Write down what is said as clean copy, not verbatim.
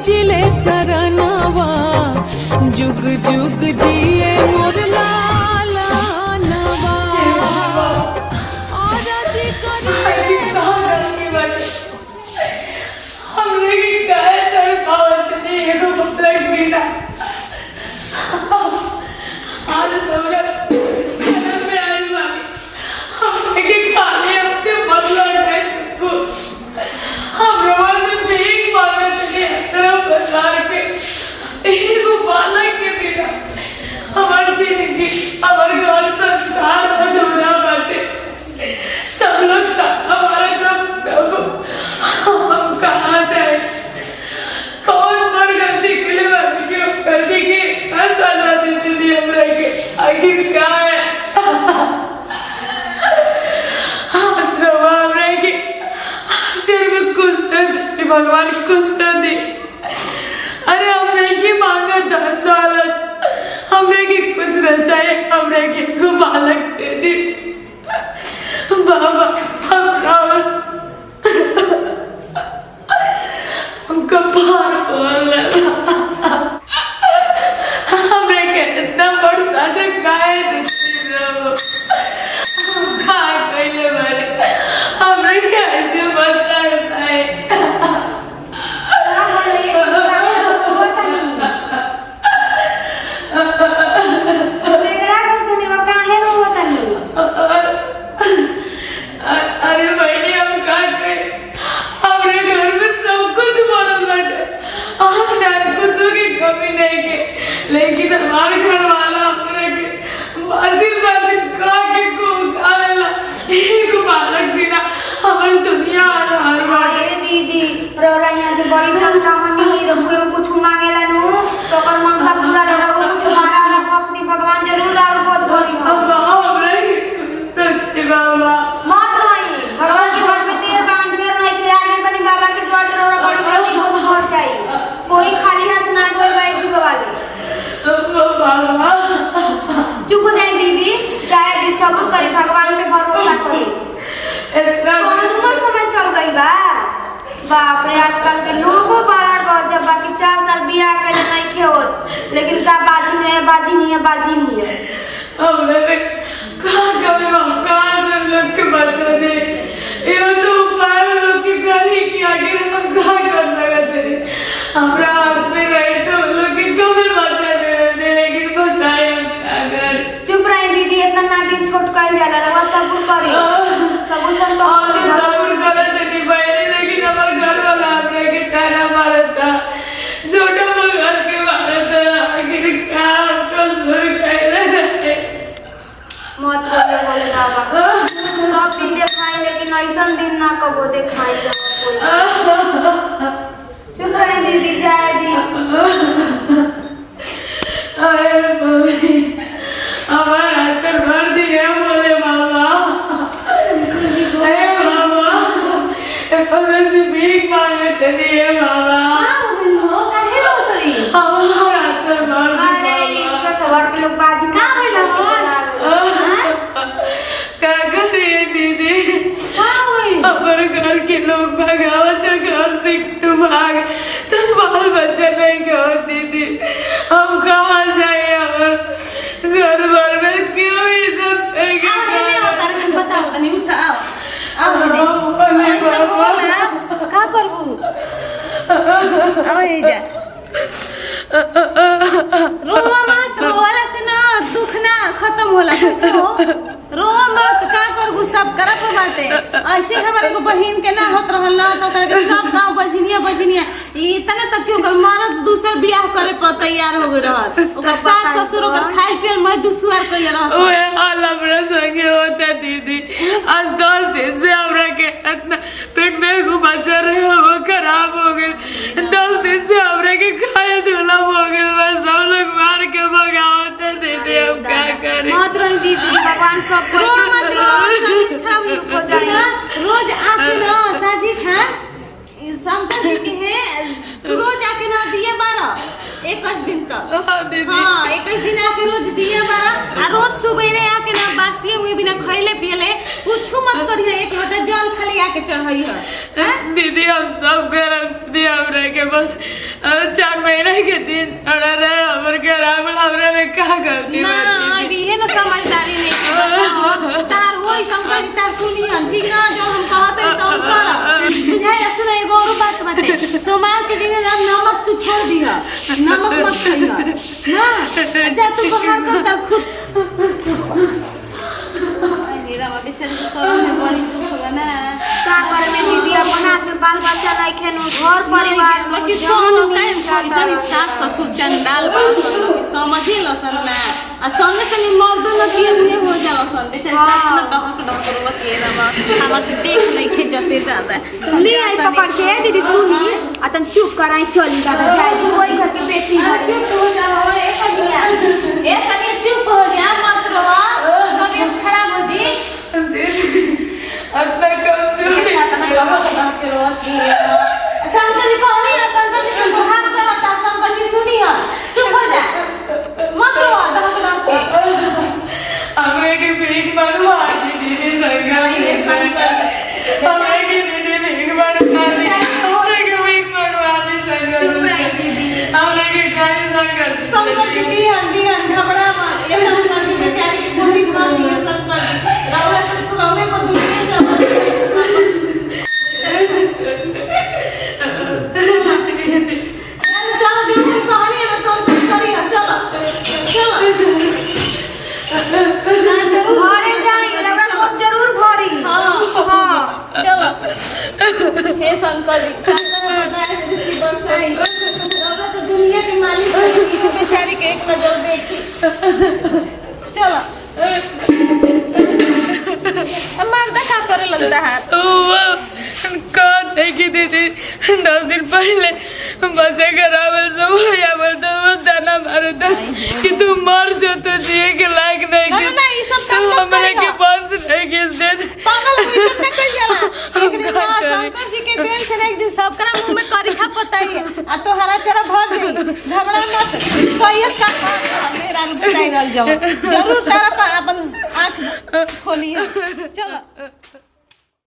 पूजिले चरणवा जुग जुग जिए मोर लाला नवा और जी करी हमने की कहे सर पावत नहीं है को पुत्र की बिना आज लोग जन्म में आई मामी हमने के खाने अपने बदला है को हम रोज भीख मांगे थे सिर्फ बाजार के एक बालक के बिना हमारी जिंदगी हमारे घर संसार अधूरा बाटे सब लोग हमारे हम कहाँ जाए कौन बड़ गलती के लिए गलती की सजा देती थी हम रह के आखिर क्या है भगवान कुछ तो दे अरे हमने की मांगा 10 साल हमने की कुछ न चाहे हमने की को बालक दे दी बाबा हम रावण हमको पार बोल हमने के इतना बड़ साजा काहे खाए पहले बारे हमने कैसे बता पाए अरे बहनी हम क्या करें हमारे घर में सब कुछ बनल बाटे कुछ की कमी नहीं के लेकिन हमारे घर वाला हमरे के बाजिल बाजिल खा के को खाला एक बालक बिना हमारी दुनिया हार अरे दीदी रोरा यहाँ से बड़ी धन कहानी रघुए कुछ मांगेला नु तो कर मनसा पूरा रघु कुछ मांगा भक्ति भगवान जरूर और बहुत भरी हो हमरे कुछ तक बाबा मत रोई भगवान के घर में देर बांध देर नहीं के आगे बनी बाबा के द्वार पर रोरा बड़ी जल्दी बहुत भर जाई कोई खाली हाथ ना कोई बाई जुग वाले बाबा चुप हो जाए दीदी चाहे दी सब्र करी भगवान पे भरोसा करी इतना उम्र समय चल गई बा बाप रे आजकल के लोगों बड़ा गजब बाकी 4 साल बियाह करे नहीं के होत लेकिन का बाजी नहीं है हमने कहाँ कभी हम कहाँ से लोग के बच्चे दे ये तो उपाय लोग की गाड़ी की आगे हम कहाँ कर सकते थे हमारा हाथ में रहे तो लोग के कभी बच्चे दे लेकिन बताए हम क्या कर चुप रही दीदी इतना ना दिन छोट कर जाला रवा सब्र करी सब्र सन तो हमने सब्र करे थे बहनी लेकिन हमारे घर वाला हमने के टाना मारा था छोटा घर के मारा था आखिर क्या हमको सुर कर रहे मत बोले बाबा सब दिन देखाई लेकिन ऐसा दिन ना कबो देखाई चुप रही दीदी जाए दी अरे मम्मी हमारा आचर भर दिए बोले मामा अरे मामा हमने से भीख मांगे थे दिए मामा हमारा आचर भर दिए घर के लोग बाजी का होइला क्या करिए दीदी हमारे घर के लोग भगावत घर से तू भाग तो बाल बच्चा नहीं गो दीदी हम कहाँ जाए हमारे घर भर में क्यों इज्जत बताओ तनी उठाओ का करबू अब ये जा रोवा मत रोवाला से ना दुख ना खत्म होला रोवा मत का करबू सब करत बाटे ऐसे हमारे को बहिन के ना होत रहल ना तो करे सब गांव बजनिया इतने तक क्यों कर मरद दूसर बियाह करे पर तैयार हो गए रहत ओकर सास ससुर ओकर खाई पियल मैं दुसुआर कइया रहत ओए हाल हमरा संगे होता दीदी आज 10 दिन से हमरा के इतना पेट में को बच्चा रहे वो खराब हो गए 10 दिन से हमरा के खाए धुला हो गए बस सब लोग मार के भगावत दीदी हम क्या करें मत रोई दीदी भगवान सब कोई रोज आके ना साजी खान शंकर जी के है रोज आके ना दिए 21 दिन तक हाँ 21 दिन आके रोज दिए 12 आ रोज सुबह ने आके ना बासिए हुए बिना खइले पियले कुछ मत करिए एक लोटा जल खाली आके चढ़ाई है दीदी हम सब गरम दिया हमरा के बस 4 महीने के दिन छोड़ा रहे हमर के रावल हमरा में का गलती ना अभी है ना समझदारी नहीं की तार होई शंकर जी तार सुनी हन ठीक ना जो हम कहत है तो कर बुझाई सुन एगो और बात बाटे सोमवार के दिन ना नमक तू छोड़ दिया नमक मत खाइया ना जा तू बाहर करता खुद मेरा बेचारी को करो में बड़ी दुख होला ना का करे में दीदी अपन हाथ में बाल बच्चा नहीं खेनो घर परिवार में कि सोन कैसन सास ससुर चंडाल बासन लोग समझे लसन ना आ संगे संगे मर्द न के हुए हो जाला सन बेचारी कितना डहक डहक रोवा के रमा हमर से देख नहीं खे जते ज्यादा ले आई पकड़ के दीदी सुनी अतन चुप कराई चली जाता जाए वही घर के बेटी चुप हो जा हो ए कनिया चुप हो जा मत रोवा तबीयत खराब हो जी अपना कमजोरी शंकर जी कहनी है शंकर जी तुम हाथ चलाता शंकर जी सुनी है चुप हो जा मत रो दहक हमरे के भीख बनवा दीदी संग हमरे के दीदी भीख बनवा दी हमरे के भीख बनवा दी चुप रही दीदी हमरे के काहे शंकर जी दिहन घबरा मत ये शंकर जी बेचारी की गोली मार दी शंकर जी रावला तो पुराने पर दुनिया चल जो कहानी है तो करिए चलो घरे जाई रबड़ा बहुत जरूर भरी हां चलो हे शंकर जी बताए ऋषि बंसाई रबड़ा तो दुनिया के मालिक है कि बेचारी के एक नजर देखी चलो मर्दा का करे लगता है कहते कि दीदी 10 दिन पहले बच्चे का रावल से भैया बोलते वो दाना मारो था कि तू मर जो तो जिए के लायक नहीं ना ये सब तू हमारे के पास नहीं किस दे पागल हुई सब न कर जाला एक दिन मां शंकर जी के देन से एक दिन सब करा मुंह में करी खा पताई आ तो हरा चरा भर दे घबरा मत कहिए का मेरा बताई रहल जाओ जरूर तारा अपन आंख खोलिए चलो